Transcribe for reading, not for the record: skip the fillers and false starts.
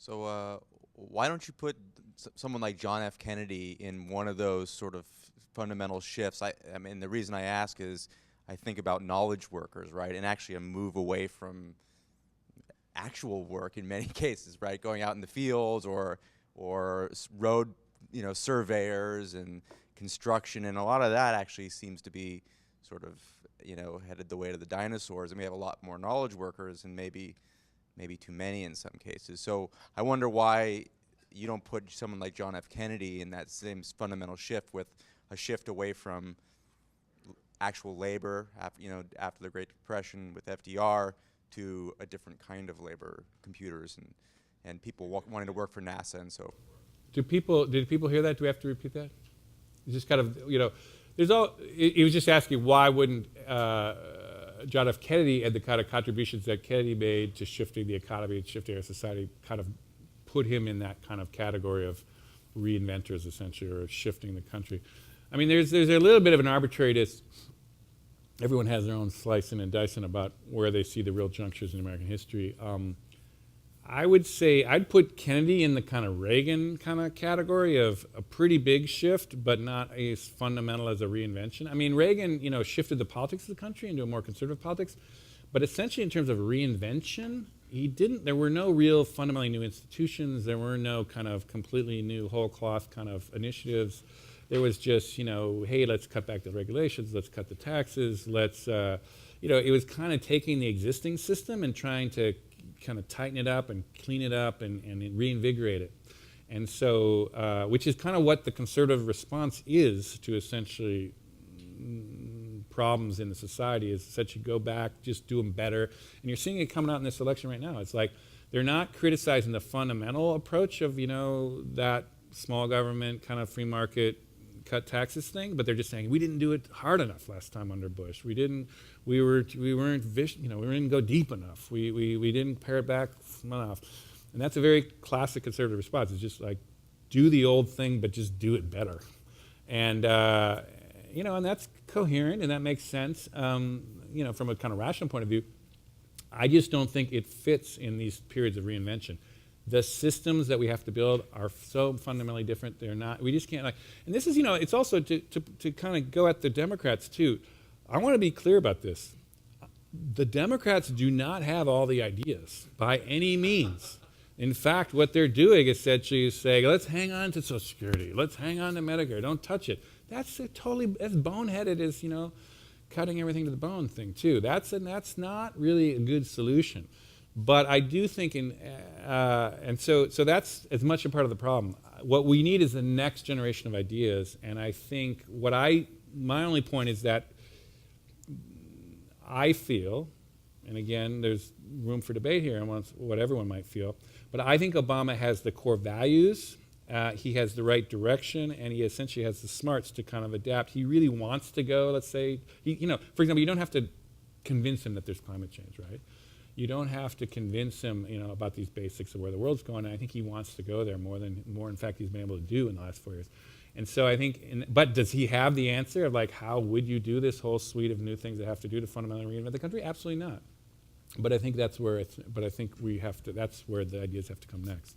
So why don't you put someone like John F. Kennedy in one of those sort of fundamental shifts? I mean, the reason I ask is I think about knowledge workers, right, and actually a move away from actual work in many cases, right, going out in the fields or road, surveyors and construction, and a lot of that actually seems to be sort of, headed the way to the dinosaurs, and we have a lot more knowledge workers and maybe too many in some cases. So I wonder why you don't put someone like John F. Kennedy in that same fundamental shift, with a shift away from actual labor, after the Great Depression with FDR, to a different kind of labor, computers and people wanting to work for NASA and so forth. Did people hear that? Do we have to repeat that? It's just kind of, he was just asking why wouldn't John F. Kennedy and the kind of contributions that Kennedy made to shifting the economy and shifting our society kind of put him in that kind of category of reinventors, essentially, or shifting the country. I mean, there's a little bit of an arbitrariness. Everyone has their own slicing and dicing about where they see the real junctures in American history. I would say I'd put Kennedy in the kind of Reagan kind of category of a pretty big shift, but not as fundamental as a reinvention. I mean, Reagan, shifted the politics of the country into a more conservative politics, but essentially in terms of reinvention, he didn't. There were no real fundamentally new institutions. There were no kind of completely new whole cloth kind of initiatives. There was just, hey, let's cut back the regulations, let's cut the taxes, let's, it was kind of taking the existing system and trying to kind of tighten it up and clean it up and reinvigorate it. And so, which is kind of what the conservative response is to essentially problems in the society, is essentially go back, just do them better. And you're seeing it coming out in this election right now. It's like they're not criticizing the fundamental approach of, that small government kind of free market cut taxes thing, but they're just saying we didn't do it hard enough last time under Bush. We didn't go deep enough. We didn't pare it back enough. And that's a very classic conservative response. It's just like, do the old thing, but just do it better. And and that's coherent and that makes sense. From a kind of rational point of view, I just don't think it fits in these periods of reinvention. The systems that we have to build are so fundamentally different. They're not. We just can't And this is, it's also to kind of go at the Democrats too. I want to be clear about this. The Democrats do not have all the ideas by any means. In fact, what they're doing essentially is saying, let's hang on to Social Security. Let's hang on to Medicare. Don't touch it. That's as boneheaded as, cutting everything to the bone thing too. That's not really a good solution. But I do think so that's as much a part of the problem. What we need is the next generation of ideas, and I think my only point is that I feel, and again, there's room for debate here on what everyone might feel, but I think Obama has the core values, he has the right direction, and he essentially has the smarts to kind of adapt. He really wants to go, let's say, for example, you don't have to convince him that there's climate change, right? You don't have to convince him, about these basics of where the world's going. And I think he wants to go there more, in fact, he's been able to do in the last 4 years. And so I think, but does he have the answer of how would you do this whole suite of new things that have to do to fundamentally reinvent the country? Absolutely not. But I think that's where that's where the ideas have to come next.